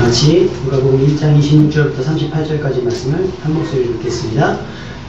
같이 누가복음 1장 26절부터 38절까지 말씀을 한 목소리로 읽겠습니다.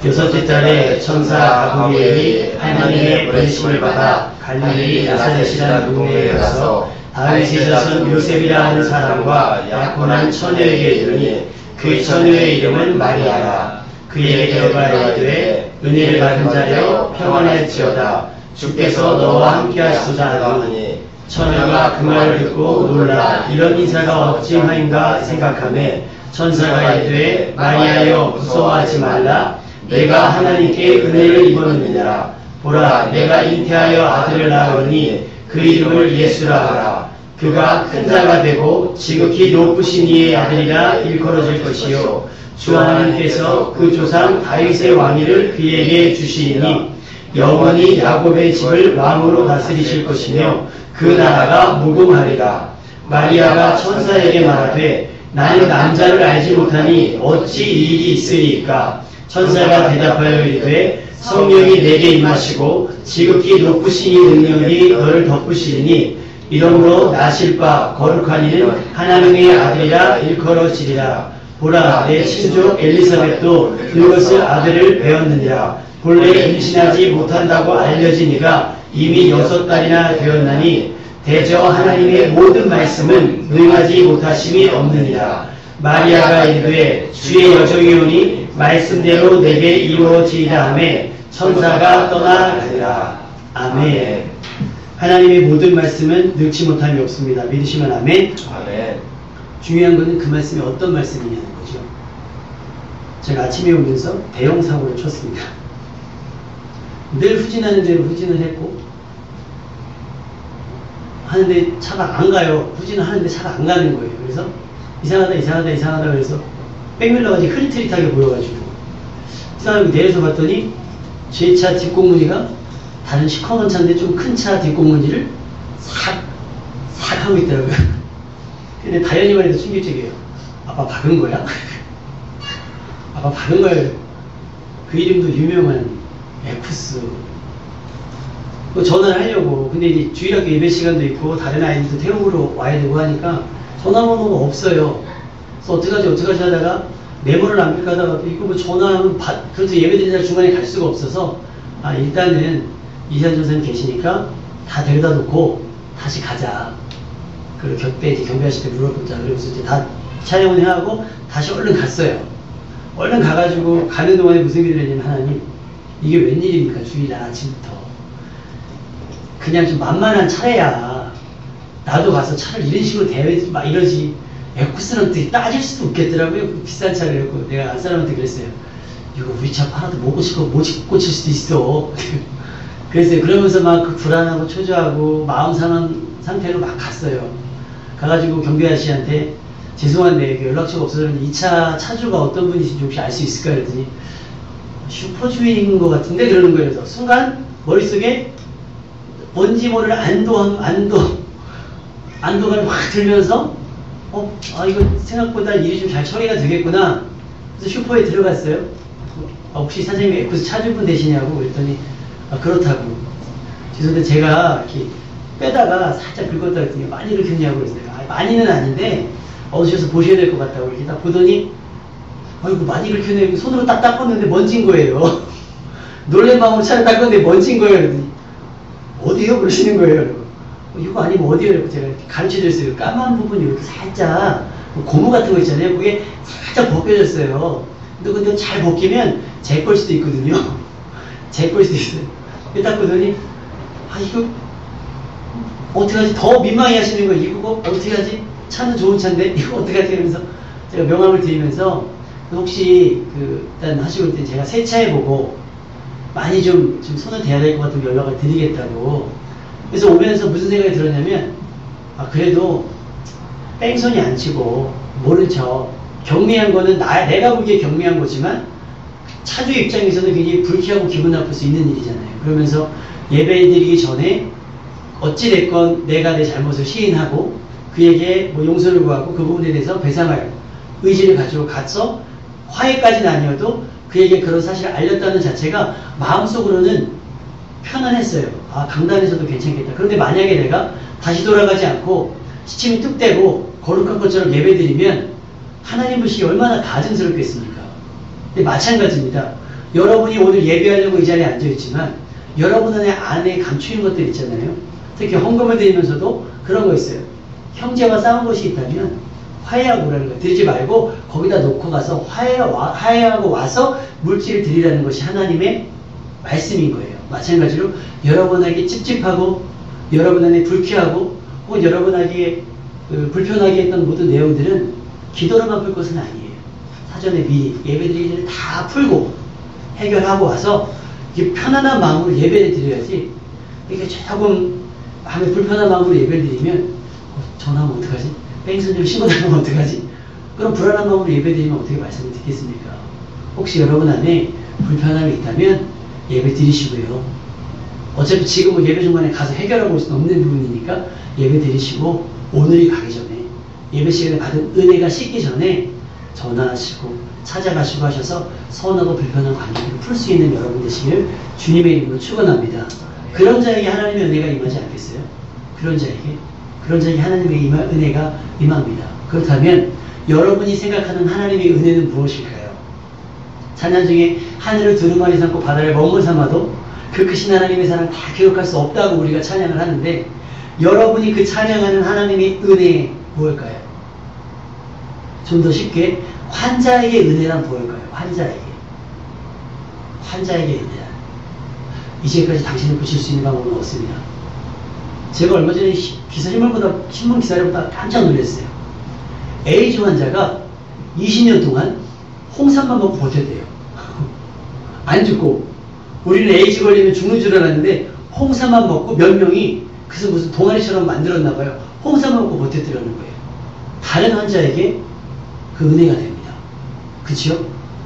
여섯째 달에 천사 가브리엘이 하나님의 보내심을 받아 갈릴리 나사렛이라는 동네에 가서 다윗의 자손 요셉이라 하는 사람과 약혼한 처녀에게 이르니 그 처녀의 이름은 마리아라. 그에게 되어가 이르되 은혜를 받은 자여 평안할지어다. 주께서 너와 함께하시도다 하더니 처녀가 그 말을 듣고 놀라 이런 인사가 어찌하인가 생각하매 천사가 이르되 마리아여 무서워하지 말라. 내가 하나님께 은혜를 입었느니라. 보라 내가 잉태하여 아들을 낳으니 그 이름을 예수라 하라. 그가 큰 자가 되고 지극히 높으신 이의 아들이라 일컬어질 것이요 주 하나님께서 그 조상 다윗의 왕위를 그에게 주시니 영원히 야곱의 집을 왕으로 다스리실 것이며 그 나라가 무궁하리라. 마리아가 천사에게 말하되 나는 남자를 알지 못하니 어찌 이 일이 있으리까. 천사가 대답하여 이르되 성령이 내게 임하시고 지극히 높으신 이 능력이 너를 덮으시리니 이러므로 나실 바 거룩한 이는 하나님의 아들이라 일컬어지리라. 보라 내 친족 엘리사벳도 그것을 아들을 배웠느니라. 본래 임신하지 못한다고 알려진 이가 이미 6달이나 되었나니 대저 하나님의 모든 말씀은 능하지 못하심이 없느니라. 마리아가 이르되 주의 여종이 오니 말씀대로 내게 이루어지리라 하매 천사가 떠나가니라. 아멘. 하나님의 모든 말씀은 늙지 못함이 없습니다. 믿으시면 아멘. 아멘. 중요한 것은 그 말씀이 어떤 말씀이냐는 거죠. 제가 아침에 오면서 대형 사고를 쳤습니다. 늘 후진하는 대로 후진을 했고 하는데 차가 안 가요. 후진을 하는데 차가 안 가는 거예요. 그래서 이상하다 그래서 백밀러가 흐릿흐릿하게 보여가지고 그 사람이 내려서 봤더니 제 차 뒷공무니가 다른 시커먼 차인데 좀 큰 차 뒷공무니를 싹 하고 있더라고요. 근데 다현이만 해도 충격적이에요. 아빠 박은 거야? 아빠 박은 거야. 그 이름도 유명한 에쿠스. 전화를 하려고. 근데 이제 주일학교 예배 시간도 있고 다른 아이들도 태우러 와야 되고 하니까 전화번호가 없어요. 그래서 어떡하지 하다가 메모를 남길까 하다가 이거 뭐 전화하면 그래도 예배드리는 중간에 갈 수가 없어서 일단은 이세환 전사님 계시니까 다 데려다 놓고 다시 가자. 그리고 격대 이제 경배하실 때 물어보자. 그래서 이제 다 촬영을 하고 다시 얼른 갔어요. 얼른 가가지고 가는 동안에 무슨 기도를 했냐면 하나님 이게 웬일입니까? 주일 아침부터. 그냥 좀 만만한 차례야. 나도 가서 차를 이런 식으로 대회지 막 이러지. 에쿠스는 또 따질 수도 없겠더라고요. 비싼 차를 했고 내가 안사람한테 그랬어요. 이거 우리 차 팔아도 못 고칠 수도 있어. 그랬어요. 그러면서 막 그 불안하고 초조하고 마음 상한 상태로 막 갔어요. 가가지고 경비 아저씨한테 죄송한데 그 연락처가 없어서 그런데 이 차주가 어떤 분이신지 혹시 알 수 있을까 그랬더니 슈퍼주인인 것 같은데 그러는 거예요. 그래서 순간 머릿속에 뭔지 모를 안도감이 확 들면서 이거 생각보다 일이 좀 잘 처리가 되겠구나. 그래서 슈퍼에 들어갔어요. 혹시 사장님이 에쿠스 차주분 되시냐고 그랬더니 그렇다고. 죄송한데 제가 이렇게 빼다가 살짝 긁었다 그랬더니 많이 긁혔냐고 그랬어요. 많이는 아닌데 어디서 보셔야 될 것 같다고 이렇게 딱 보더니 이거 많이 긁혔네. 손으로 딱 닦았는데 먼진 거예요. 놀란 마음으로 차를 닦았는데 먼진 거예요. 그랬더니 어디요? 그러시는 거예요. 이거 아니면 어디요? 제가 가르쳐드렸어요. 까만 부분이 이렇게 살짝 고무 같은 거 있잖아요. 그게 살짝 벗겨졌어요. 근데 잘 벗기면 제 걸 수도 있거든요. 제 걸 수도 있어요. 딱 보더니 이거 어떡하지? 더 민망해 하시는 거예요. 이거 어떻게 하지? 차는 좋은 차인데 이거 어떻게 하지? 이러면서 제가 명함을 드리면서 혹시 일단 하시고 올 때 제가 세차해보고 많이 좀 손을 대야 될 것 같으면 연락을 드리겠다고. 그래서 오면서 무슨 생각이 들었냐면 그래도 뺑소니 안 치고 모른 척 경미한 거는 내가 보기에 경미한 거지만 차주 입장에서는 굉장히 불쾌하고 기분 나쁠 수 있는 일이잖아요. 그러면서 예배드리기 전에 어찌됐건 내가 내 잘못을 시인하고 그에게 용서를 구하고 그 부분에 대해서 배상할 의지를 가지고 가서 화해까지는 아니어도 그에게 그런 사실을 알렸다는 자체가 마음속으로는 편안했어요. 강단에서도 괜찮겠다. 그런데 만약에 내가 다시 돌아가지 않고 시침이 뚝 떼고 거룩한 것처럼 예배드리면 하나님 보시기 얼마나 가증스럽겠습니까? 근데 마찬가지입니다. 여러분이 오늘 예배하려고 이 자리에 앉아있지만 여러분 안에 감추는 것들 있잖아요. 특히 헌금을 드리면서도 그런 거 있어요. 형제와 싸운 것이 있다면 화해하고 오라는 거예요. 드리지 말고 거기다 놓고 가서 화해하고 와서 물질을 드리라는 것이 하나님의 말씀인 거예요. 마찬가지로 여러분에게 찝찝하고 여러분 안에 불쾌하고 혹은 여러분에게 불편하게 했던 모든 내용들은 기도로만 풀 것은 아니에요. 사전에 미리 예배드리기 전에 다 풀고 해결하고 와서 이게 편안한 마음으로 예배를 드려야지. 이게 조금 마음에 불편한 마음으로 예배를 드리면 전화하면 어떡하지? 뺑소니를 신고당하면 어떡하지? 그럼 불안한 마음으로 예배드리면 어떻게 말씀을 듣겠습니까? 혹시 여러분 안에 불편함이 있다면 예배 드리시고요. 어차피 지금은 예배 중간에 가서 해결하고 올 수는 없는 부분이니까 예배 드리시고 오늘이 가기 전에 예배 시간에 받은 은혜가 식기 전에 전화하시고 찾아가시고 하셔서 서운하고 불편한 관계를 풀 수 있는 여러분 되시길 주님의 이름으로 축원합니다. 그런 자에게 하나님의 은혜가 임하지 않겠어요? 그런 자에게 하나님의 은혜가 임합니다. 그렇다면 여러분이 생각하는 하나님의 은혜는 무엇일까요? 찬양 중에 하늘을 두루마리 삼고 바다를 먹물 삼아도 그 크신 하나님의 사랑 다 기억할 수 없다고 우리가 찬양을 하는데 여러분이 그 찬양하는 하나님의 은혜 무엇일까요? 좀 더 쉽게 환자에게 은혜란 무엇일까요? 환자에게 은혜란 이제까지 당신을 고칠 수 있는 방법은 없습니다. 제가 얼마 전에 신문 기사를 보다 깜짝 놀랐어요. 에이즈 환자가 20년 동안 홍삼만 먹고 버텼대요. 안 죽고 우리는 에이즈 걸리면 죽는 줄 알았는데 홍삼만 먹고 몇 명이 그래서 무슨 동아리처럼 만들었나 봐요. 홍삼만 먹고 버텼더라는 거예요. 다른 환자에게 그 은혜가 됩니다. 그치요?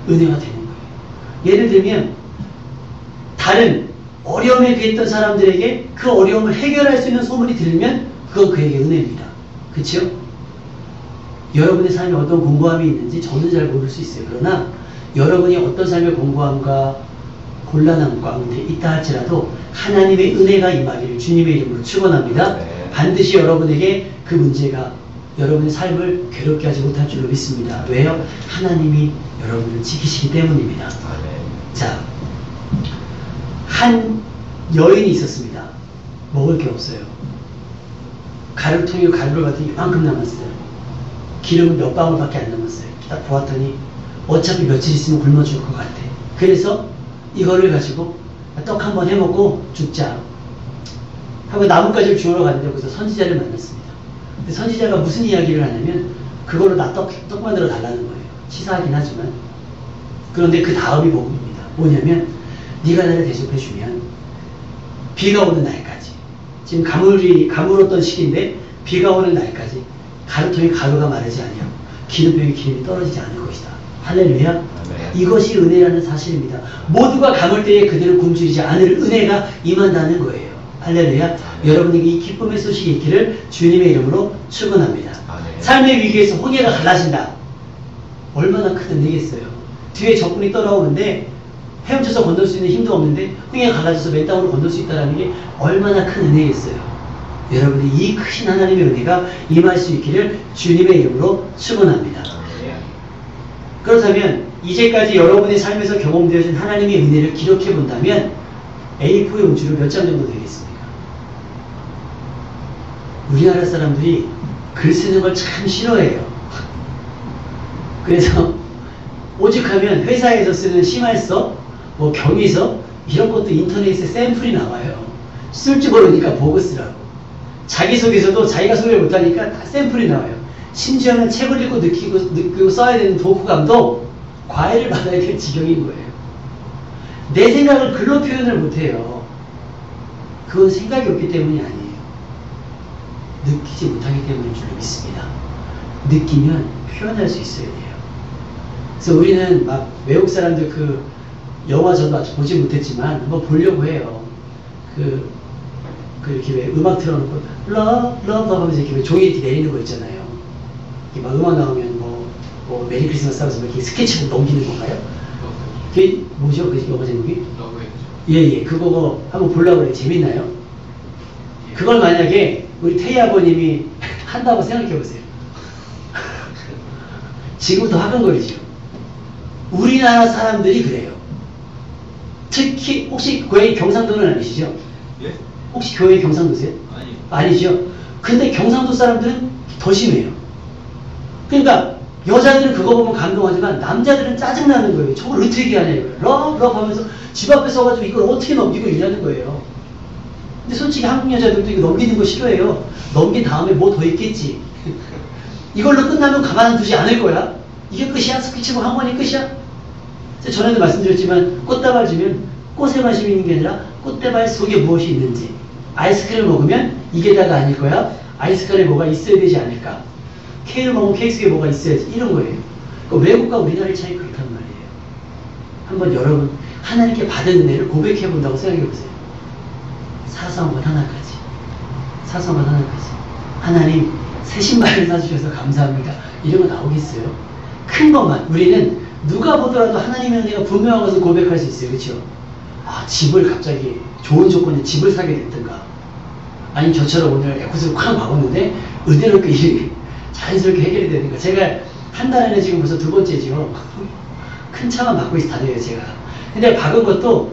은혜가 되는 거예요. 예를 들면 다른 어려움에 비했던 사람들에게 그 어려움을 해결할 수 있는 소문이 들리면 그건 그에게 은혜입니다. 그치요? 여러분의 삶에 어떤 공고함이 있는지 저는 잘 모를 수 있어요. 그러나 여러분이 어떤 삶의 공고함과 곤란함 가운데 있다 할지라도 하나님의 은혜가 임하기를 주님의 이름으로 축원합니다. 네. 반드시 여러분에게 그 문제가 여러분의 삶을 괴롭게 하지 못할 줄로 믿습니다. 왜요? 하나님이 여러분을 지키시기 때문입니다. 네. 자, 한 여인이 있었습니다. 먹을 게 없어요. 가루통에 가루를 받더니 이만큼 남았어요. 기름은 몇 방울밖에 안 남았어요. 딱 보았더니 어차피 며칠 있으면 굶어 죽을 것 같아. 그래서 이거를 가지고 떡 한번 해먹고 죽자 하고 나뭇가지를 주우러 갔는데 거기서 선지자를 만났습니다. 근데 선지자가 무슨 이야기를 하냐면 그걸로 나 떡 만들어 달라는 거예요. 치사하긴 하지만. 그런데 그 다음이 복음입니다. 뭐냐면 네가 나를 대접해주면 비가 오는 날까지, 지금 가물었던 시기인데 비가 오는 날까지 가루통에 가루가 마르지 아니하고 기름병에 기름이 떨어지지 않을 것이다. 할렐루야. 아멘. 이것이 은혜라는 사실입니다. 모두가 가물 때에 그들을 굶주리지 않을 은혜가 임한다는 거예요. 할렐루야. 아멘. 여러분에게 이 기쁨의 소식이 있기를 주님의 이름으로 축원합니다. 삶의 위기에서 홍해가 갈라진다. 얼마나 큰 은혜겠어요. 뒤에 적군이 떠나오는데 헤엄쳐서 건널 수 있는 힘도 없는데 홍해가 갈라져서 맨 땅으로 건널 수 있다는 게 얼마나 큰 은혜겠어요. 여러분이 이 크신 하나님의 은혜가 임할 수 있기를 주님의 이름으로 축원합니다. 그렇다면 이제까지 여러분의 삶에서 경험되어진 하나님의 은혜를 기록해 본다면 A4 용지로 몇 장 정도 되겠습니까? 우리나라 사람들이 글 쓰는 걸 참 싫어해요. 그래서 오직하면 회사에서 쓰는 심할서, 뭐 경위서 이런 것도 인터넷에 샘플이 나와요. 쓸 줄 모르니까 보고 쓰라고. 자기소개서도 자기가 소개를 못하니까 다 샘플이 나와요. 심지어는 책을 읽고 느끼고 써야 되는 독후감도 과외를 받아야 될 지경인 거예요. 내 생각을 글로 표현을 못해요. 그건 생각이 없기 때문이 아니에요. 느끼지 못하기 때문인 줄로 믿습니다. 느끼면 표현할 수 있어야 돼요. 그래서 우리는 막 외국 사람들 그 영화 저도 아직 보지 못했지만 한번 보려고 해요. 이렇게 왜 음악 틀어놓고 러브 하면서 이렇게 종이 이렇게 내리는 거 있잖아요. 이렇게 막 음악 나오면 뭐 메리 크리스마스 하면서 이렇게 스케치북 넘기는 건가요? 그게 뭐죠? 그 영화 제목이? 예. 그거 한번 보려고 그래요. 재밌나요? 그걸 만약에 우리 태희 아버님이 한다고 생각해 보세요. 지금부터 화근거리죠. 우리나라 사람들이 그래요. 특히 혹시 고향이 경상도는 아니시죠? 예? 혹시 교회 경상도세요? 아니. 아니죠. 근데 경상도 사람들은 더 심해요. 그러니까 여자들은 그거 보면 감동하지만 남자들은 짜증나는 거예요. 저걸 어떻게 하냐 이거예요. 럽럽 하면서 집 앞에 서가지고 이걸 어떻게 넘기고 있냐는 거예요. 근데 솔직히 한국 여자들도 이거 넘기는 거 싫어해요. 넘긴 다음에 뭐 더 있겠지. 이걸로 끝나면 가만 두지 않을 거야. 이게 끝이야? 스피치고 한 번이 끝이야? 전에도 말씀드렸지만 꽃다발 주면 꽃에만 심이 있는 게 아니라 꽃다발 속에 무엇이 있는지, 아이스크림을 먹으면 이게 다가 아닐 거야. 아이스크림에 뭐가 있어야 되지 않을까. 케이크를 먹으면 케이크 속에 뭐가 있어야지. 이런 거예요. 그러니까 외국과 우리나라의 차이 그렇단 말이에요. 한번 여러분 하나님께 받은 은혜를 고백해 본다고 생각해 보세요. 사소한 것 하나까지. 사소한 것 하나까지. 하나님 새 신발을 사주셔서 감사합니다. 이런 거 나오겠어요? 큰 것만. 우리는 누가 보더라도 하나님의 은혜가 분명한 것을 고백할 수 있어요. 그렇죠? 아, 집을 갑자기 좋은 조건에 집을 사게 됐든가, 아니면 저처럼 오늘 에코스를 쾅 박았는데 은혜로 그 자연스럽게 해결이 되든가. 제가 한 달 안에 지금 벌써 두 번째죠. 큰 차만 받고 다녀요 제가. 근데 박은 것도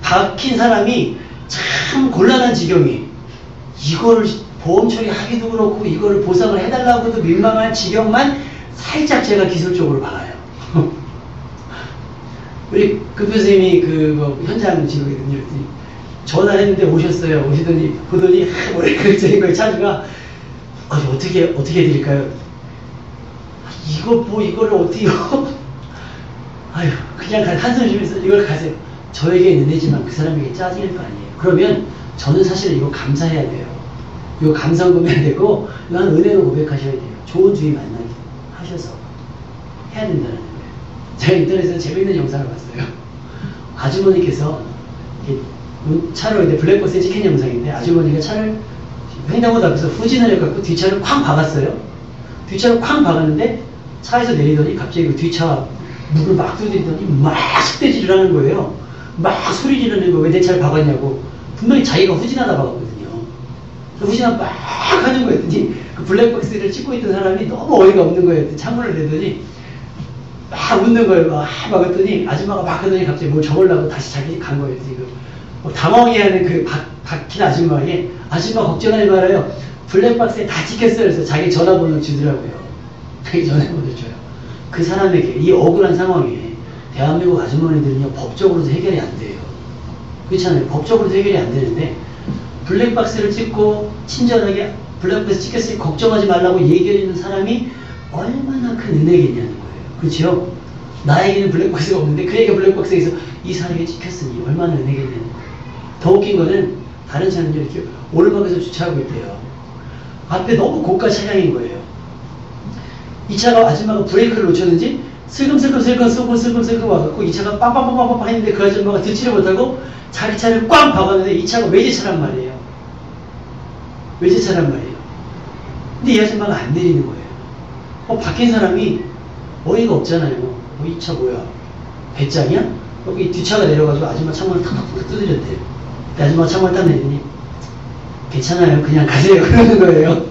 박힌 사람이 참 곤란한 지경이, 이걸 보험 처리하기도 그렇고 이거를 보상을 해달라고도 민망한 지경만 살짝 제가 기술적으로 박아요. 우리 그 교수님이 현장 지도거든요. 전화했는데 오셨어요. 오시더니 보더니 뭐래 그랬더니 거예요. 차주가 어떻게 해드릴까요? 이거를 어떻게요? 아유, 그냥 한숨 쉬면서 이걸 가세요. 저에게 은혜지만 그 사람에게 짜증일 거 아니에요. 그러면 저는 사실 이거 감사해야 돼요. 이거 감사금해야 되고, 이거 한 은혜로 고백하셔야 돼요. 좋은 주의 만나게 하셔서 해야 된다는 거예요. 제가 인터넷에서 재밌는 영상을 봤어요. 아주머니께서 차로 이제 블랙박스에 찍힌 영상인데, 아주머니가 차를 횡단보도 앞에서 후진을 해갖고 뒷차를 쾅 박았어요. 뒷차를 쾅 박았는데 차에서 내리더니 갑자기 그 뒷차 문을 막 두드리더니 막 속대질을 하는 거예요. 막 소리 지르는 거예요. 왜 내 차를 박았냐고. 분명히 자기가 후진하다 박았거든요. 후진하다 막 하는 거예요. 그 블랙박스를 찍고 있던 사람이 너무 어이가 없는 거예요. 창문을 내더니 막 웃는 거예요. 막 박았더니 아줌마가 막 하더니 갑자기 뭘 적으려고 다시 자기 간 거예요. 지금 당황해하는 그 박힌 아줌마에게, 아줌마 걱정하지 말아요. 블랙박스에 다 찍혔어요. 그래서 자기 전화번호 주더라고요. 자기 전화번호 줘요. 그 사람에게 이 억울한 상황에 대한민국 아주머니들은요, 법적으로도 해결이 안 돼요. 그렇잖아요. 법적으로도 해결이 안 되는데 블랙박스를 찍고 친절하게 블랙박스 찍혔으니 걱정하지 말라고 얘기해주는 사람이 얼마나 큰 은혜겠냐는 거예요. 그렇죠? 나에게는 블랙박스가 없는데 그에게 블랙박스에서 이 사람에게 찍혔으니 얼마나 은혜겠냐는 거예요. 더 웃긴 거는 다른 차는요, 이렇게 오르막에서 주차하고 있대요. 앞에 너무 고가 차량인 거예요. 이 차가 아줌마가 브레이크를 놓쳤는지 슬금슬금 와갖고 이 차가 빵빵빵빵빵 했는데 그 아줌마가 듣지를 못하고 자기 차를 꽝 박았는데 이 차가 외제차란 말이에요. 외제차란 말이에요. 근데 이 아줌마가 안 내리는 거예요. 박힌 사람이 어이가 없잖아요. 이 차 뭐야? 배짱이야? 여기 뒷차가 내려가지고 아줌마 창문을 탁탁 두드렸대요. 아줌마가 창문을 딱 내더니 괜찮아요. 그냥 가세요. 그러는 거예요.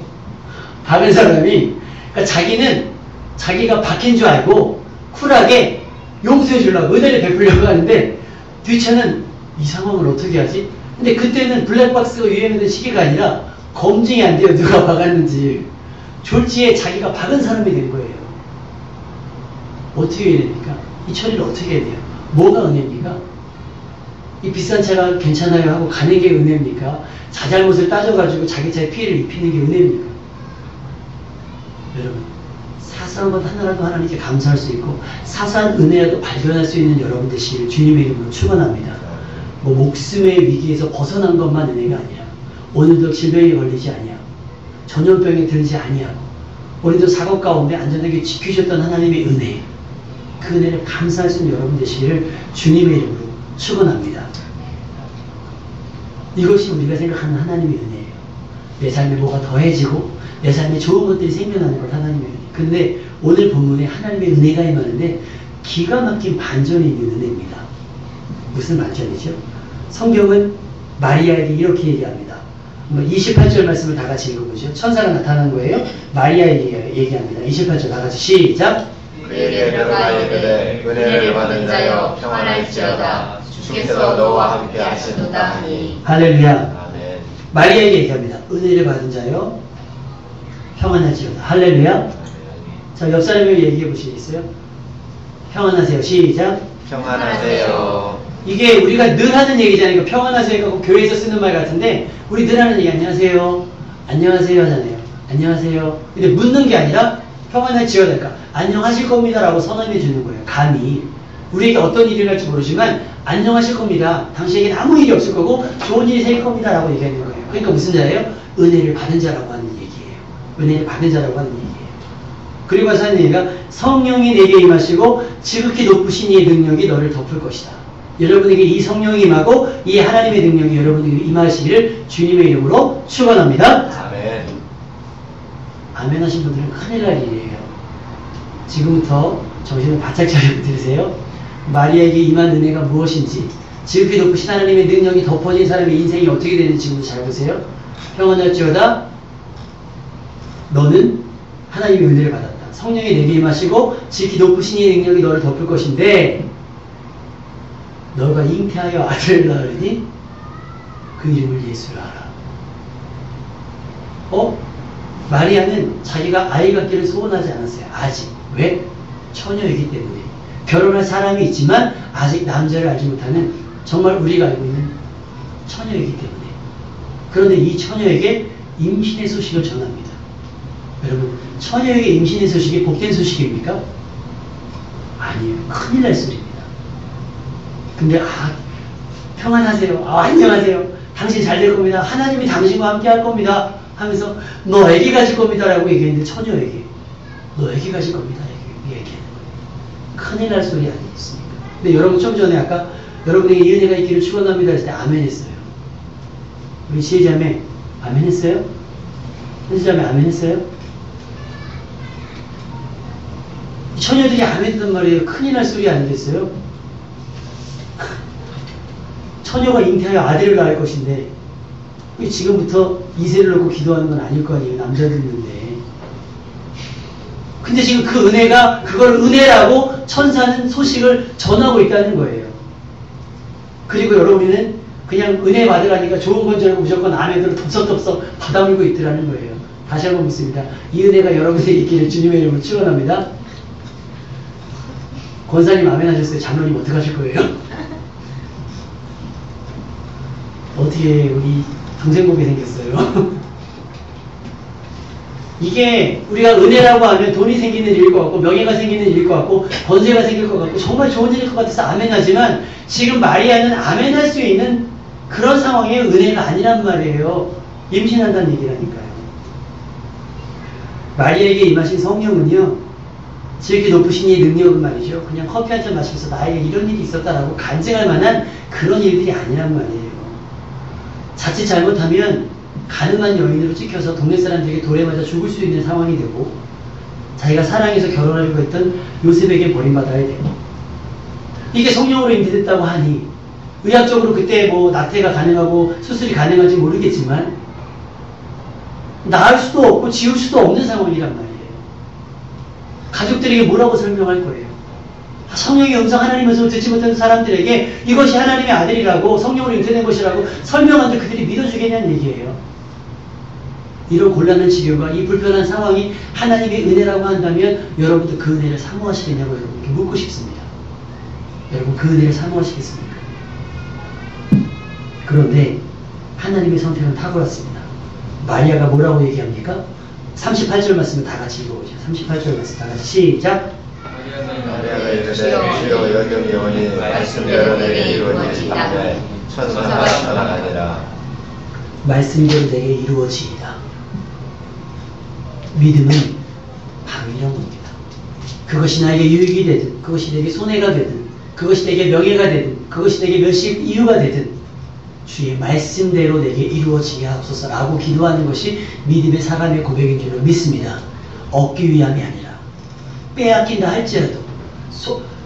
박은 사람이. 그러니까 자기는 자기가 박힌 줄 알고 쿨하게 용서해 주려고 은혜를 베풀려고 하는데 뒷차는 이 상황을 어떻게 하지? 근데 그때는 블랙박스가 유행하던 시기가 아니라 검증이 안 돼요. 누가 박았는지. 졸지에 자기가 박은 사람이 된 거예요. 어떻게 해야 됩니까? 이 처리를 어떻게 해야 돼요? 뭐가 은혜입니까? 이 비싼 차가 괜찮아요 하고 가는 게 은혜입니까? 자잘못을 따져가지고 자기 차에 피해를 입히는 게 은혜입니까? 여러분, 사소한 것 하나라도 하나님께 감사할 수 있고 사소한 은혜라도 발견할 수 있는 여러분 되시기를 주님의 이름으로 축원합니다. 목숨의 위기에서 벗어난 것만 은혜가 아니라 오늘도 질병에 걸리지 아니하고 전염병에 들지 아니하고 오늘도 사고 가운데 안전하게 지키셨던 하나님의 은혜, 그 은혜를 감사할 수 있는 여러분 되시기를 주님의 이름으로 축원합니다. 이것이 우리가 생각하는 하나님의 은혜예요. 내 삶에 뭐가 더해지고 내 삶에 좋은 것들이 생겨나는 것 하나님의 은혜. 근데 오늘 본문에 하나님의 은혜가 임하는데 기가 막힌 반전이 있는 은혜입니다. 무슨 반전이죠? 성경은 마리아에게 이렇게 얘기합니다. 28절 말씀을 다 같이 읽어보죠. 천사가 나타난 거예요. 마리아 얘기합니다. 28절 다 같이 시작. 그에게 들어가 이르되 은혜를 받은 자여 평안할지어다 주께서 너와 함께 하시도다 하니. 할렐루야. 아멘. 마리아에게 얘기합니다. 은혜를 받은 자여 평안할지어다. 할렐루야. 자, 옆 사람에게 얘기해 보시겠어요? 평안하세요. 시작. 평안하세요. 이게 우리가 늘 하는 얘기잖아요. 평안하세요가 교회에서 쓰는 말 같은데 우리 늘 하는 얘기 안녕하세요. 안녕하세요 하잖아요. 안녕하세요. 근데 묻는 게 아니라 평안할지어다. 그러니까 안녕하실 겁니다라고 선언해 주는 거예요. 감히 우리에게 어떤 일이 일어날지 모르지만 안녕하실 겁니다. 당신에게는 아무 일이 없을 거고 좋은 일이 생길 겁니다라고 얘기하는 거예요. 그러니까 무슨 자예요? 은혜를 받은 자라고 하는 얘기예요. 은혜를 받은 자라고 하는 얘기예요. 그리고 하는 얘기가 성령이 내게 임하시고 지극히 높으신 이의 능력이 너를 덮을 것이다. 여러분에게 이 성령이 임하고 이 하나님의 능력이 여러분에게 임하시기를 주님의 이름으로 축원합니다. 아멘. 아멘 하신 분들은 큰일 날 일이에요. 지금부터 정신을 바짝 차리고 들으세요. 마리아에게 임한 은혜가 무엇인지, 지극히 높으신 하나님의 능력이 덮어진 사람의 인생이 어떻게 되는지 지금부터 잘 보세요. 평안할지어다. 너는 하나님의 은혜를 받았다. 성령이 내게 임하시고 지극히 높으신 이의 능력이 너를 덮을 것인데 너가 잉태하여 아들을 낳으니 그 이름을 예수라 하라. 마리아는 자기가 아이 갖기를 소원하지 않았어요. 아직. 왜? 처녀이기 때문에. 결혼할 사람이 있지만 아직 남자를 알지 못하는 정말 우리가 알고 있는 처녀이기 때문에. 그런데 이 처녀에게 임신의 소식을 전합니다. 여러분, 처녀에게 임신의 소식이 복된 소식입니까? 아니에요. 큰일 날 소리입니다. 근데 평안하세요. 안녕하세요. 당신 잘 될 겁니다. 하나님이 당신과 함께 할 겁니다. 하면서 너 애기 가질 겁니다 라고 얘기했는데 처녀에게 너 애기 가질 겁니다 얘기하는 거예요. 큰일 날 소리 아니겠습니까? 근데 여러분 좀 전에 아까 여러분에게 이 은혜가 있기를 축원합니다 했을 때 아멘 했어요. 우리 지혜자매 아멘 했어요? 현지자매 아멘 했어요? 처녀들이 아멘 했단 말이에요. 큰일 날 소리 아니겠어요? 처녀가 잉태하여 아들을 낳을 것인데 지금부터 이세를 놓고 기도하는 건 아닐 거 아니에요. 남자들 있는데. 근데 지금 그 은혜가 그걸 은혜라고 천사는 소식을 전하고 있다는 거예요. 그리고 여러분은 그냥 은혜 받으라니까 좋은 건 줄 알고 무조건 아멘으로 덥석덥석 받아물고 있더라는 거예요. 다시 한번 묻습니다. 이 은혜가 여러분에게 있기를 주님의 이름으로 축원합니다. 권사님 아멘 하셨어요. 장로님 어떡하실 거예요? 어떻게 우리 동생 보게 생겼어요. 이게 우리가 은혜라고 하면 돈이 생기는 일일 것 같고 명예가 생기는 일일 것 같고 번세가 생길 것 같고 정말 좋은 일일 것 같아서 아멘하지만 지금 마리아는 아멘할 수 있는 그런 상황의 은혜가 아니란 말이에요. 임신한다는 얘기라니까요. 마리아에게 임하신 성령은요. 지극히 높으신 이 능력은 말이죠. 그냥 커피 한 잔 마시면서 나에게 이런 일이 있었다라고 간증할 만한 그런 일들이 아니란 말이에요. 자칫 잘못하면 가늠한 여인으로 찍혀서 동네 사람들에게 돌에 맞아 죽을 수 있는 상황이 되고 자기가 사랑해서 결혼하려고 했던 요셉에게 버림받아야 되고 이게 성령으로 임재됐다고 하니 의학적으로 그때 뭐 낙태가 가능하고 수술이 가능한지 모르겠지만 나을 수도 없고 지울 수도 없는 상황이란 말이에요. 가족들에게 뭐라고 설명할 거예요? 성령의 음성 하나님의 음성을 듣지 못하는 사람들에게 이것이 하나님의 아들이라고 성령으로 잉태된 것이라고 설명하는데 그들이 믿어주겠냐는 얘기예요. 이런 곤란한 치료가 이 불편한 상황이 하나님의 은혜라고 한다면 여러분도 그 은혜를 사모하시겠냐고 여러분께 묻고 싶습니다. 여러분 그 은혜를 사모하시겠습니까? 그런데 하나님의 선택은 탁월했습니다. 마리아가 뭐라고 얘기합니까? 38절 말씀을 다 같이 읽어보죠. 38절 말씀 다 같이 시작. 마리아가 이르되 주여 여경이오니 말씀대로 내게 이루어지이다. 천사가 전하니라. 말씀대로 내게 이루어지이다. 믿음은 바로 이런 겁니다. 그것이 나에게 유익이 되든 그것이 내게 손해가 되든 그것이 내게 명예가 되든 그것이 내게 멸시의 이유가 되든 주의 말씀대로 내게 이루어지게 하옵소서라고 기도하는 것이 믿음의 사람의 고백인 줄로 믿습니다. 얻기 위함이 아니라 빼앗긴다 할지라도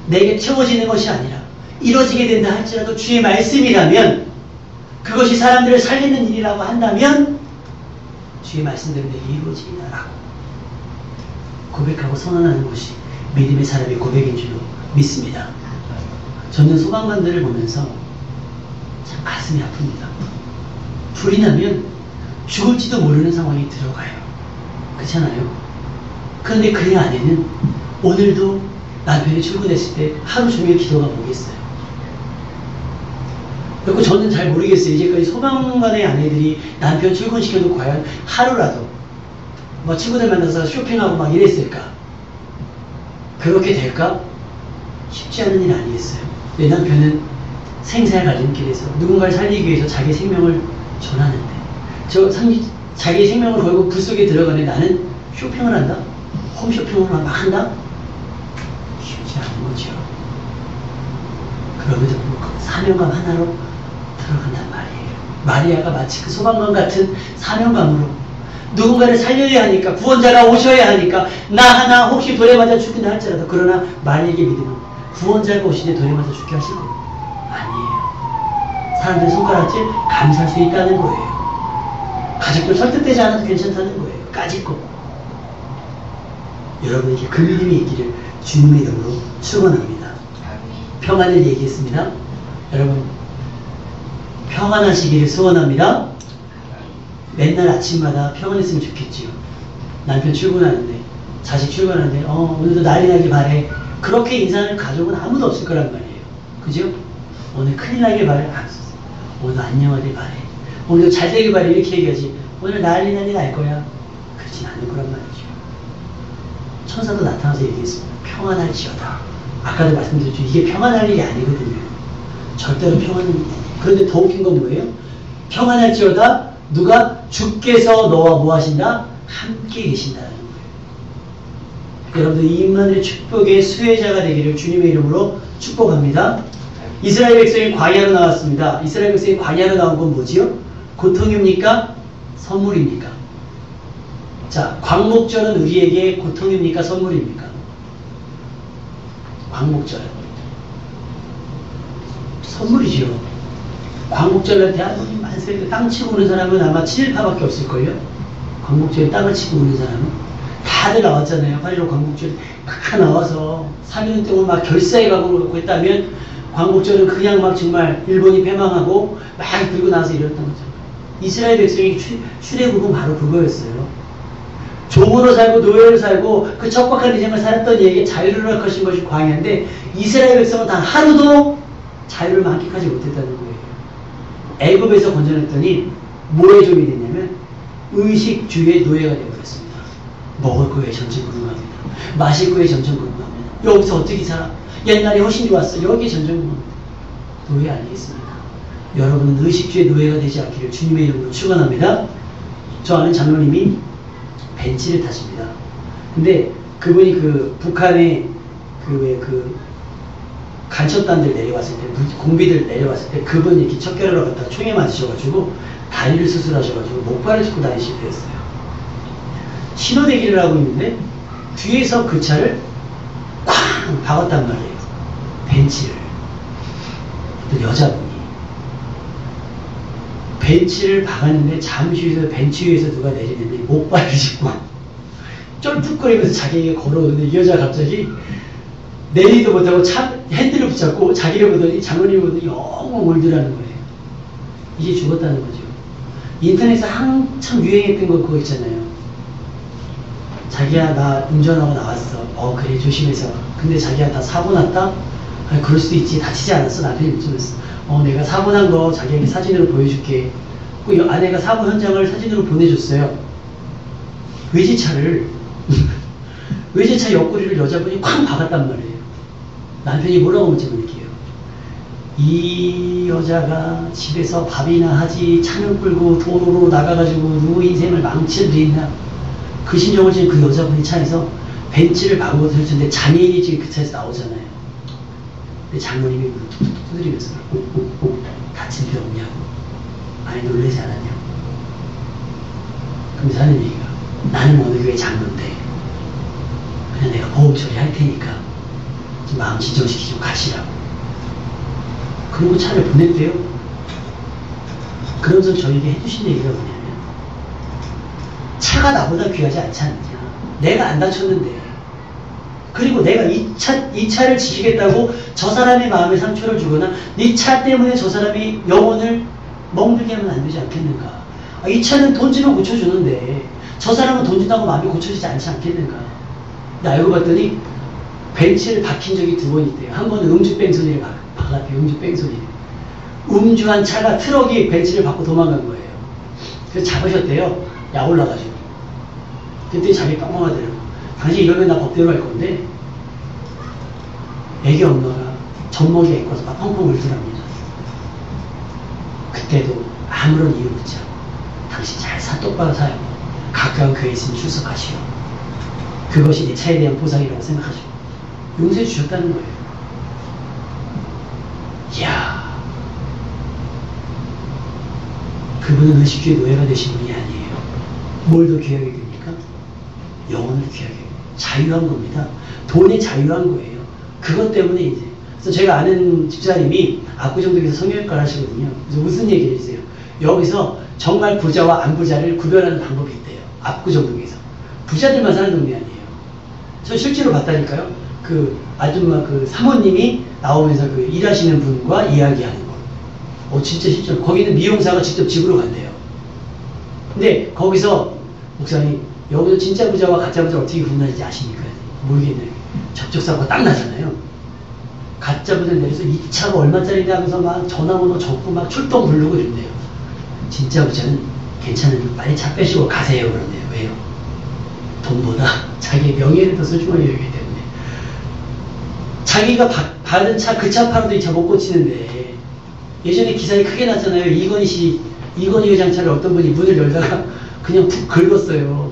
내게 채워지는 것이 아니라 이루어지게 된다 할지라도 주의 말씀이라면 그것이 사람들을 살리는 일이라고 한다면 주의 말씀대로 내게 이루어지리라 라고 고백하고 선언하는 것이 믿음의 사람의 고백인 줄로 믿습니다. 저는 소방관들을 보면서 참 가슴이 아픕니다. 불이 나면 죽을지도 모르는 상황이 들어가요. 그렇잖아요? 그런데 그의 아내는 오늘도 남편이 출근했을 때 하루 종일 기도가 뭐겠어요. 그리고 저는 잘 모르겠어요. 이제까지 소방관의 아내들이 남편 출근시켜도 과연 하루라도 뭐 친구들 만나서 쇼핑하고 막 이랬을까? 그렇게 될까? 쉽지 않은 일 아니겠어요. 내 남편은 생사의 갈림길에서 누군가를 살리기 위해서 자기 생명을 전하는데 자기 생명을 걸고 불 속에 들어가는 나는 쇼핑을 한다? 홈쇼핑을 막 한다? 쉽지 않은 거죠. 그럼에도 불구하고 사명감 하나로 들어간단 말이에요. 마리아가 마치 그 소방관 같은 사명감으로 누군가를 살려야 하니까 구원자가 오셔야 하니까 나 하나 혹시 돌에 맞아 죽긴다 할지라도 그러나 마리아에게 믿으면 구원자가 오시는데 돌에 맞아 죽게 하실 거 아니에요. 사람들 손가락질 감사할 수 있다는 거예요. 가족들 설득되지 않아도 괜찮다는 거예요. 까짓 거. 여러분에게 그 믿음이 있기를 주님의 이름으로 축원합니다. 평안을 얘기했습니다. 여러분 평안하시기를 소원합니다. 맨날 아침마다 평안했으면 좋겠지요. 남편 출근하는데 자식 출근하는데 오늘도 난리 나길 바래. 그렇게 인사하는 가족은 아무도 없을 거란 말이에요. 그죠? 오늘 큰일 나길 바래. 오늘 안녕하길 바래. 오늘도 잘 되길 바래. 이렇게 얘기하지. 오늘 난리 날 거야. 그렇진 않을 거란 말이죠. 천사도 나타나서 얘기했습니다. 평안할지어다. 아까도 말씀드렸죠. 이게 평안할 일이 아니거든요. 절대로 평안한 일이 아니에요. 그런데 더 웃긴 건 뭐예요? 평안할지어다. 누가? 주께서 너와 뭐 하신다? 함께 계신다는 거예요. 여러분들 임마누엘 축복의 수혜자가 되기를 주님의 이름으로 축복합니다. 이스라엘 백성이 광야로 나왔습니다. 이스라엘 백성이 광야로 나온 건 뭐지요? 고통입니까? 선물입니까? 자, 광목절은 우리에게 고통입니까? 선물입니까? 광목절. 선물이죠. 광목절날 대한민국 만세 땅 치고 오는 사람은 아마 7, 8밖에 없을걸요? 광목절에 땅을 치고 오는 사람은 다들 나왔잖아요. 8.15 광목절에 막 나와서 3년 동안 막 결사의 각오를 갖고 했다면 광목절은 그냥 막 정말 일본이 패망하고 막 들고 나서 이랬던 거죠. 이스라엘 백성이 출애굽은 바로 그거였어요. 종으로 살고 노예로 살고 그 척박한 인생을 살았던 이에게 자유를 허락하신 것이 광야인데 이스라엘 백성은 단 하루도 자유를 만끽하지 못했다는 거예요. 애굽에서 건져냈더니 뭐의 종이 됐냐면 의식주의 노예가 되어버렸습니다. 먹을 거에 전전긍긍합니다. 마실 거에 전전긍긍합니다. 여기서 어떻게 살아? 옛날에 훨씬 좋았어. 여기에 전전긍긍합니다. 노예 아니겠습니다. 여러분은 의식주의 노예가 되지 않기를 주님의 이름으로 축원합니다. 저 아는 장로님이 벤치를 타십니다. 근데 그분이 북한의 간첩단들 내려왔을 때, 공비들 내려왔을 때 그분이 이렇게 척결하러 갔다가 총에 맞으셔가지고 다리를 수술하셔가지고 목발을 짚고 다니실 때였어요. 신호대기를 하고 있는데 뒤에서 그 차를 쾅 박았단 말이에요. 벤치를. 또 여자분이 벤치를 박았는데 잠시 후에 벤치 위에서 누가 내리는데 목발을 짚고 쫄뚝거리면서 자기에게 걸어오는데 이 여자가 갑자기 내리도 못하고 차 핸들을 붙잡고 자기를 보더니 장로님을 보더니 영웅 울더라는 거예요. 이제 죽었다는 거죠. 인터넷에 한참 유행했던 거 그거 있잖아요. 자기야 나 운전하고 나왔어. 그래 조심해서. 근데 자기야 나 사고 났다? 그럴 수도 있지. 다치지 않았어? 남편이 묻으면서 내가 사고 난 거 자기에게 사진으로 보여줄게. 그 아내가 사고 현장을 사진으로 보내줬어요. 외제차를 외제차 옆구리를 여자분이 쾅 박았단 말이에요. 남편이 뭐라고 묻지 못할게요. 이 여자가 집에서 밥이나 하지 차를 끌고 도로로 나가가지고 누구 인생을 망칠리나 그 심정을 지금 그 여자분이 차에서 벤치를 박고 들었는데 장애인이 지금 그 차에서 나오잖아요. 근데 장모님이 물을 툭툭 두드리면서 다친 데 없냐고 많이 놀라지 않았냐고. 그러면서 하는 얘기가 나는 어느 교회 장로인데 그냥 내가 보험 처리할 테니까 좀 마음 진정시키고 가시라고. 그리고 차를 보냈대요. 그러면서 저에게 해주신 얘기가 뭐냐면 차가 나보다 귀하지 않지 않느냐. 내가 안 다쳤는데. 그리고 내가 이 차를 지키겠다고 저 사람의 마음에 상처를 주거나 이 차 때문에 저 사람이 영혼을 멍들게 하면 안 되지 않겠는가. 이 차는 돈 주면 고쳐주는데 저 사람은 돈 준다고 마음이 고쳐지지 않지 않겠는가. 근데 알고 봤더니 벤츠를 박힌 적이 2번 있대요. 한 번은 음주뺑소니를 박았대요. 음주뺑소니. 음주한 차가 트럭이 벤츠를 받고 도망간 거예요. 그래서 잡으셨대요. 약 올라가지고. 그때 자기 뻥뻥하더라고. 당신 이러면 나 법대로 할 건데 애기 엄마가 젖먹이가 있고서 막 펑펑 울더랍니다. 그때도 아무런 이유 묻지 않고 당신 잘 똑바로 살고 가까운 교회에 있으면 출석하시오. 그것이 내 차에 대한 보상이라고 생각하시고 용서해 주셨다는 거예요. 이야, 그분은 의식주의 노예가 되신 분이 아니에요. 뭘 더 귀하게 됩니까? 영혼을 귀하게 자유한 겁니다. 돈에 자유한 거예요. 그것 때문에 이제. 그래서 제가 아는 집사님이 압구정동에서 성형외과를 하시거든요. 그래서 무슨 얘기를 해주세요. 여기서 정말 부자와 안 부자를 구별하는 방법이 있대요. 압구정동에서. 부자들만 사는 동네 아니에요. 저 실제로 봤다니까요. 그 아줌마 그 사모님이 나오면서 그 일하시는 분과 이야기하는 거. 진짜 실제로. 거기는 미용사가 직접 집으로 간대요. 근데 거기서 목사님, 여기서 진짜 부자와 가짜 부자를 어떻게 구분하는지 아십니까? 모르겠네요. 접촉사고가 딱 나잖아요. 가짜 부자 내려서 이 차가 얼마짜리냐 하면서 막 전화번호 적고 막 출동 부르고 이런대요. 진짜 부자는 괜찮으면 빨리 차 빼시고 가세요 그런데요. 왜요? 돈보다 자기의 명예를 더 소중하게 여기기 때문에. 자기가 받은 차, 그 차 팔아도 이 차 못 고치는데. 예전에 기사에 크게 났잖아요. 이건희 회장차를 어떤 분이 문을 열다가 그냥 푹 긁었어요.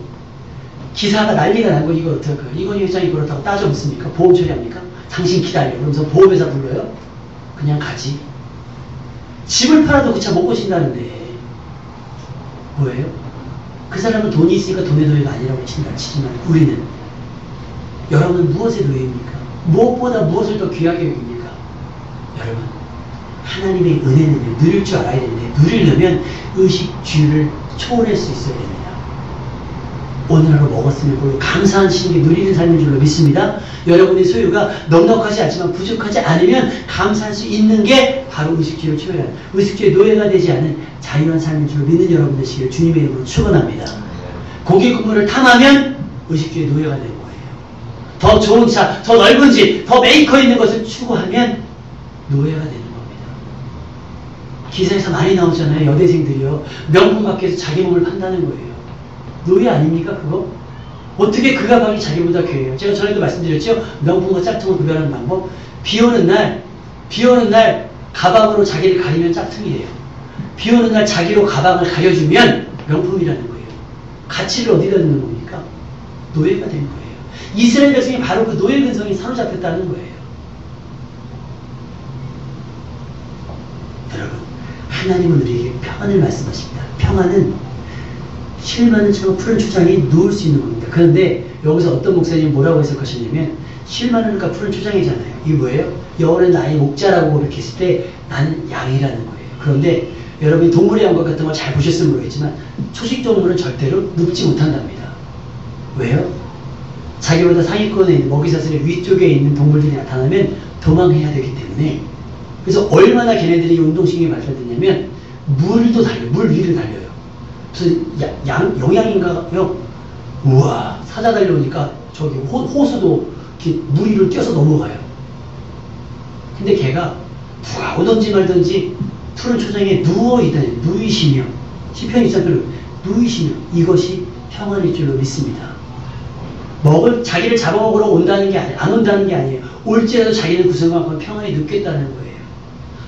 기사가 난리가 난 거. 이거 어떡할까요? 이건희 회장이 그렇다고 따져 묻습니까? 보험 처리합니까? 당신 기다려. 그러면서 보험회사 불러요? 그냥 가지. 집을 팔아도 그 차 못 고친다는데 뭐예요? 그 사람은 돈이 있으니까 돈의 노예가 아니라고 치지만 우리는, 여러분은 무엇의 노예입니까? 무엇보다 무엇을 더 귀하게 여깁니까? 여러분, 하나님의 은혜는 누릴 줄 알아야 되는데, 누리려면 의식주의를 초월할 수 있어야 됩니다. 오늘 하루 먹었으면 그걸 감사하시는 게 누리는 삶인 줄로 믿습니다. 여러분의 소유가 넉넉하지 않지만 부족하지 않으면 감사할 수 있는 게 바로 의식주의를 초월하는, 의식주의 노예가 되지 않은 자유한 삶인 줄로 믿는 여러분 되시기를 주님의 이름으로 축원합니다. 고기 국물을 탐하면 의식주의 노예가 되는 거예요. 더 좋은 차, 더 넓은 집, 더 메이커 있는 것을 추구하면 노예가 되는 겁니다. 기사에서 많이 나오잖아요. 여대생들이요. 명품 밖에서 자기 몸을 판다는 거예요. 노예 아닙니까 그거? 어떻게 그 가방이 자기보다 귀해요? 제가 전에도 말씀드렸죠? 명품과 짝퉁을 구별하는 방법. 비 오는 날 가방으로 자기를 가리면 짝퉁이래요. 비 오는 날 자기로 가방을 가려주면 명품이라는 거예요. 가치를 어디다 넣는 겁니까? 노예가 된 거예요. 이스라엘 백성이 바로 그 노예 근성이 사로잡혔다는 거예요. 여러분, 하나님은 우리에게 평안을 말씀하십니다. 평안은 실마늘처럼 푸른 초장에 누울 수 있는 겁니다. 그런데 여기서 어떤 목사님이 뭐라고 해석하셨냐면, 실마늘과 푸른 초장이잖아요. 이게 뭐예요? 여호와는 나의 목자라고 고백했을 때 나는 양이라는 거예요. 그런데 여러분이 동물의 양과 같은 걸 잘 보셨으면 모르겠지만 초식 동물은 절대로 눕지 못한답니다. 왜요? 자기보다 상위권에 있는 먹이사슬의 위쪽에 있는 동물들이 나타나면 도망해야 되기 때문에. 그래서 얼마나 걔네들이 운동신경이 발달됐냐면 물도 달려요. 물 위를 달려요. 그래서 영양인가요? 우와, 사자 달려오니까 저기 호수도 이렇게 물 위를 뛰어서 넘어가요. 근데 걔가 누가 오든지 말든지 푸른 초장에 누이시며, 시편 23편은 누이시며, 이것이 평안일 줄로 믿습니다. 자기를 잡아먹으러 온다는 게 아니에요. 안 온다는 게 아니에요. 올지라도 자기는 구성하고 평안히 눕겠다는 거예요.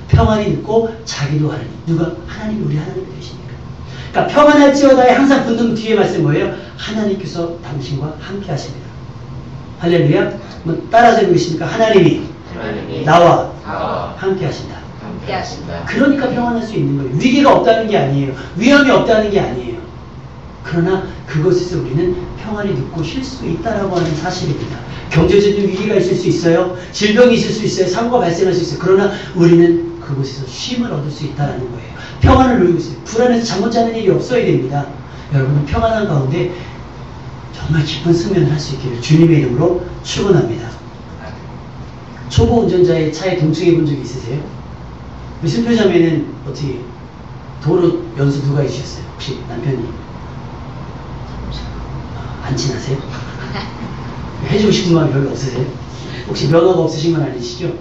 평안히 눕고 자기도 하나님. 누가? 하나님, 우리 하나님이 되십니까? 그러니까 평안할지어다에 항상 붙는 뒤에 말씀 뭐예요? 하나님께서 당신과 함께 하십니다. 할렐루야. 한번 따라서 해보겠습니까? 하나님이 나와 함께 하신다. 그러니까 평안할 수 있는 거예요. 위기가 없다는 게 아니에요. 위험이 없다는 게 아니에요. 그러나 그것에서 우리는 평안히 눕고 쉴 수 있다라고 하는 사실입니다. 경제적인 위기가 있을 수 있어요. 질병이 있을 수 있어요. 사고가 발생할 수 있어요. 그러나 우리는 그곳에서 쉼을 얻을 수 있다는 거예요. 평안을 누리고 있어요. 불안해서 잠 못 자는 일이 없어야 됩니다. 여러분은 평안한 가운데 정말 기쁜 승면을 할 수 있기를 주님의 이름으로 축원합니다. 초보 운전자의 차에 동승해 본 적이 있으세요? 우리 순표자매는 어떻게 도로 연수 누가 해주셨어요? 혹시 남편이? 안 친하세요? 해주고 싶은 마음이 별로 없으세요? 혹시 면허가 없으신 건 아니시죠?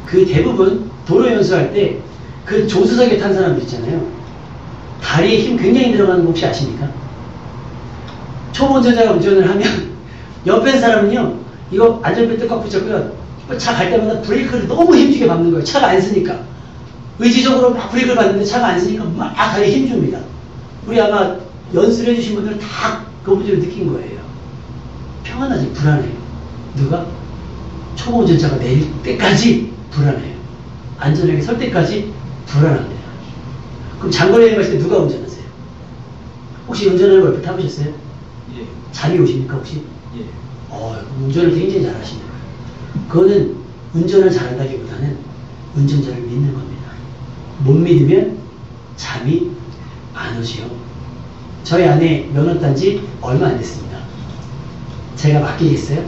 그 대부분 도로 연수할 때 그 조수석에 탄 사람들 있잖아요. 다리에 힘 굉장히 들어가는 거 혹시 아십니까? 초보 운전자가 운전을 하면 옆에 사람은요, 이거 안전벨트 꽉 붙였고요. 차 갈 때마다 브레이크를 너무 힘주게 밟는 거예요. 차가 안 쓰니까. 의지적으로 막 브레이크를 밟는데 차가 안 쓰니까 막 다리에 힘줍니다. 우리 아마 연수를 해주신 분들은 다 그 문제를 느낀 거예요. 평안하지, 불안해요. 누가? 초보 운전자가 내릴 때까지 불안해요. 안전하게 설 때까지 불안합니다. 그럼 장거리 여행 가실 때 누가 운전하세요? 혹시 운전하는 걸 옆에 타보셨어요? 예. 잠이 오십니까 혹시? 예. 운전을 굉장히 잘하시는 거예요. 그거는 운전을 잘한다기보다는 운전자를 믿는 겁니다. 못 믿으면 잠이 안 오지요. 저희 아내 면허 딴 지 얼마 안 됐습니다. 제가 맡기겠어요?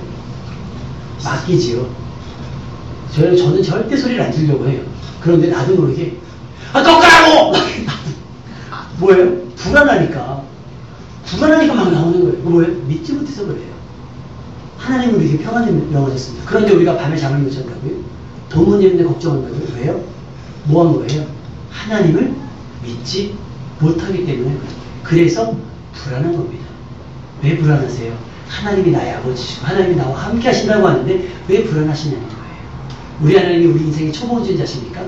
맡기지요. 저는 절대 소리를 안 지르려고 해요. 그런데 나도 모르게 꺾으라고! 뭐예요? 불안하니까 막 나오는 거예요. 뭐예요? 믿지 못해서 그래요. 하나님은 우리에게 평안을 명하셨습니다. 그런데 우리가 밤에 잠을 못 잔다고요? 돈 문제 때문에 걱정한다고요? 왜요? 뭐 한 거예요? 하나님을 믿지 못하기 때문에 그래요. 그래서 불안한 겁니다. 왜 불안하세요? 하나님이 나의 아버지시고 하나님이 나와 함께 하신다고 하는데 왜 불안하시냐는 거예요. 우리 하나님이 우리 인생의 초보 운전자십니까?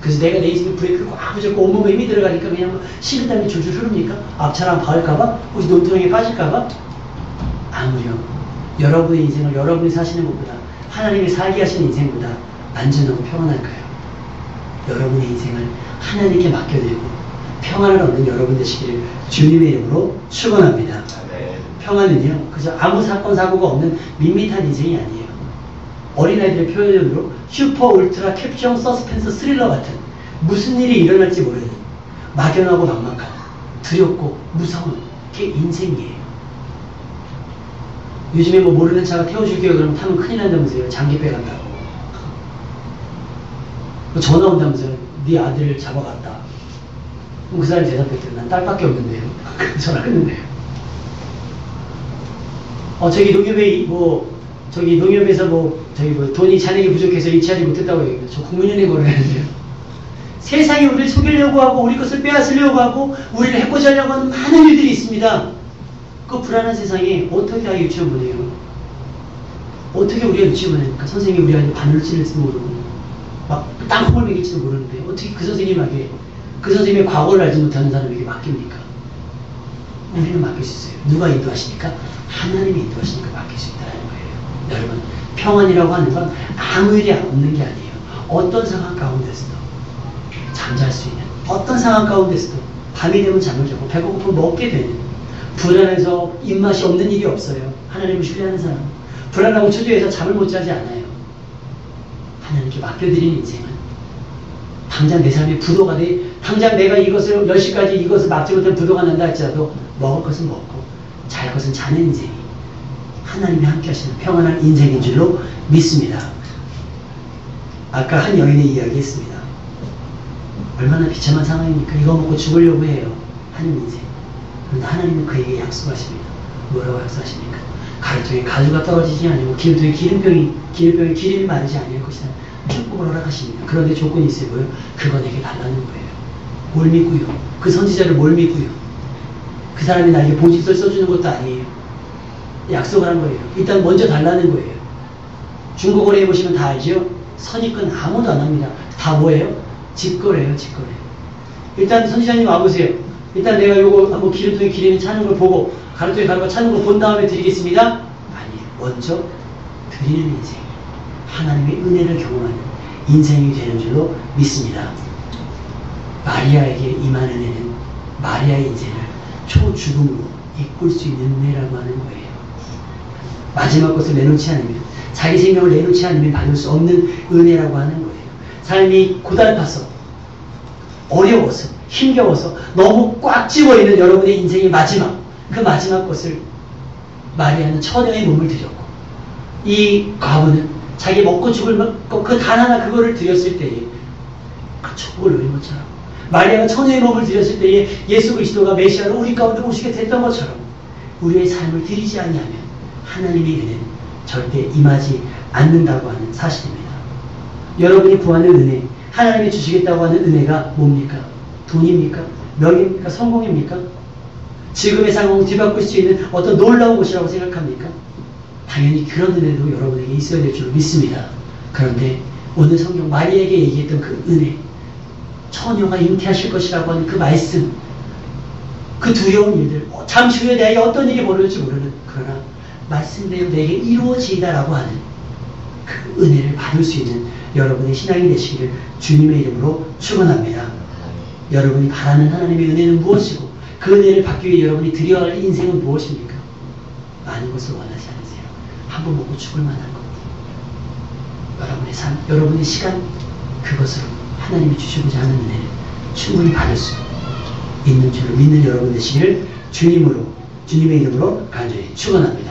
그래서 내가 내 인생에 브레이크를 꽉 붙잡고 온몸에 힘이 들어가니까 그냥 식은땀이 줄줄 흐릅니까? 앞차랑 박을까봐? 혹시 논두렁에 빠질까봐? 아무렴. 여러분의 인생을 여러분이 사시는 것보다 하나님이 살게 하시는 인생보다 안전하고 평안할까요? 여러분의 인생을 하나님께 맡겨드리고 평안을 얻는 여러분 되시기를 주님의 이름으로 축원합니다. 네. 평안은요, 그저 아무 사건 사고가 없는 밋밋한 인생이 아니에요. 어린아이들의 표현으로 슈퍼 울트라 캡션 서스펜스 스릴러 같은 무슨 일이 일어날지 모르는 막연하고 막막한 두렵고 무서운 게 인생이에요. 요즘에 뭐 모르는 차가 태워줄게요 그러면 타면 큰일 난다면서요. 장기 빼간다고. 전화 온다면서요. 네 아들을 잡아갔다. 그럼 그 사람이 대답했대요. 난 딸밖에 없는데요. 전화 끊는데요. 저기 농협에 농협에서 돈이 잔액이 부족해서 이체하지 못했다고 얘기해요. 저 국민은행 걸어야 하는데요. 세상에 우리를 속이려고 하고 우리 것을 빼앗으려고 하고 우리를 해코지하려고 하는 많은 일들이 있습니다. 그 불안한 세상에 어떻게 아이 유치원 보내요? 어떻게 우리가 유치원 보냅니까? 선생님이 우리 아이를 바늘을 찔릴지도 모르고 막 땅콩을 먹일지도 모르는데 어떻게 그 선생님에게 그 선생님의 과거를 알지 못하는 사람에게 맡깁니까? 우리는 맡길 수 있어요. 누가 인도하십니까? 하나님이 인도하시니까 맡길 수 있다는 거예요. 여러분, 평안이라고 하는 건 아무 일이 없는 게 아니에요. 어떤 상황 가운데서도 잠잘 수 있는, 어떤 상황 가운데서도 밤이 되면 잠을 자고 배고프면 먹게 되는, 불안해서 입맛이 없는 일이 없어요. 하나님을 신뢰하는 사람. 불안하고 초조해서 잠을 못 자지 않아요. 하나님께 맡겨드린 인생은 당장 내 삶의 부도가 돼, 당장 내가 이것을 10시까지 이것을 막지 못한 부도가 난다 할지라도 먹을 것은 먹고 잘 것은 자는 인생이 하나님이 함께 하시는 평안한 인생인 줄로 믿습니다. 아까 한 여인의 이야기 했습니다. 얼마나 비참한 상황입니까? 이거 먹고 죽으려고 해요. 하는 인생. 그런데 하나님은 그에게 약속하십니다. 뭐라고 약속하십니까? 가루통에 가루가 떨어지지 아니고 기름통에 기름이 마르지 아니할 것이다. 축복을 허락하십니다. 그런데 조건이 있어요. 뭐요? 그거 내게 달라는 거예요. 뭘 믿고요? 그 선지자를 뭘 믿고요? 그 사람이 나에게 보직서를 써주는 것도 아니에요. 약속을 한 거예요. 일단 먼저 달라는 거예요. 중고거래 해보시면 다 알죠? 선입견 아무도 안 합니다. 다 뭐예요? 직거래예요, 직거래. 일단 선지자님 와보세요. 일단 내가 요거 한번 기름통에 기름이 차는 걸 보고 가루통에 가루가 차는 걸 본 다음에 드리겠습니다? 아니에요. 먼저 드리는 인생. 하나님의 은혜를 경험하는 인생이 되는 줄로 믿습니다. 마리아에게 임한 은혜는 마리아의 인생을 초죽음으로 이끌 수 있는 은혜라고 하는 거예요. 마지막 것을 내놓지 않으면, 자기 생명을 내놓지 않으면 받을 수 없는 은혜라고 하는 거예요. 삶이 고달파서, 어려워서, 힘겨워서 너무 꽉 집어있는 여러분의 인생의 마지막, 그 마지막 것을 마리아는 처녀의 몸을 드렸고, 이 과부는 자기 먹고 죽을 것 그 단 하나 그거를 드렸을 때에 그 축복을 누린 것처럼, 마리아가 처녀의 몸을 드렸을 때에 예수 그리스도가 메시아로 우리 가운데 오시게 됐던 것처럼 우리의 삶을 드리지 아니하면 하나님의 은혜는 절대 임하지 않는다고 하는 사실입니다. 여러분이 구하는 은혜, 하나님이 주시겠다고 하는 은혜가 뭡니까? 돈입니까? 명예입니까? 성공입니까? 지금의 상황을 뒤바꿀 수 있는 어떤 놀라운 것이라고 생각합니까? 당연히 그런 은혜도 여러분에게 있어야 될 줄 믿습니다. 그런데 오늘 성경 마리아에게 얘기했던 그 은혜, 처녀가 잉태하실 것이라고 하는 그 말씀, 그 두려운 일들, 잠시 후에 내게 어떤 일이 벌어질지 모르는, 그러나 말씀대로 내게 이루어지이다라고 하는 그 은혜를 받을 수 있는 여러분의 신앙이 되시기를 주님의 이름으로 축원합니다. 여러분이 바라는 하나님의 은혜는 무엇이고 그 은혜를 받기 위해 여러분이 드려야 할 인생은 무엇입니까? 많은 것을 원하지 않으세요. 한 번 먹고 죽을 만한 것, 여러분의 삶, 여러분의 시간, 그것으로 하나님이 주시고자 하는 은혜를 충분히 받을 수 있는 줄을 믿는 여러분 되시기를 주님의 이름으로 간절히 축원합니다.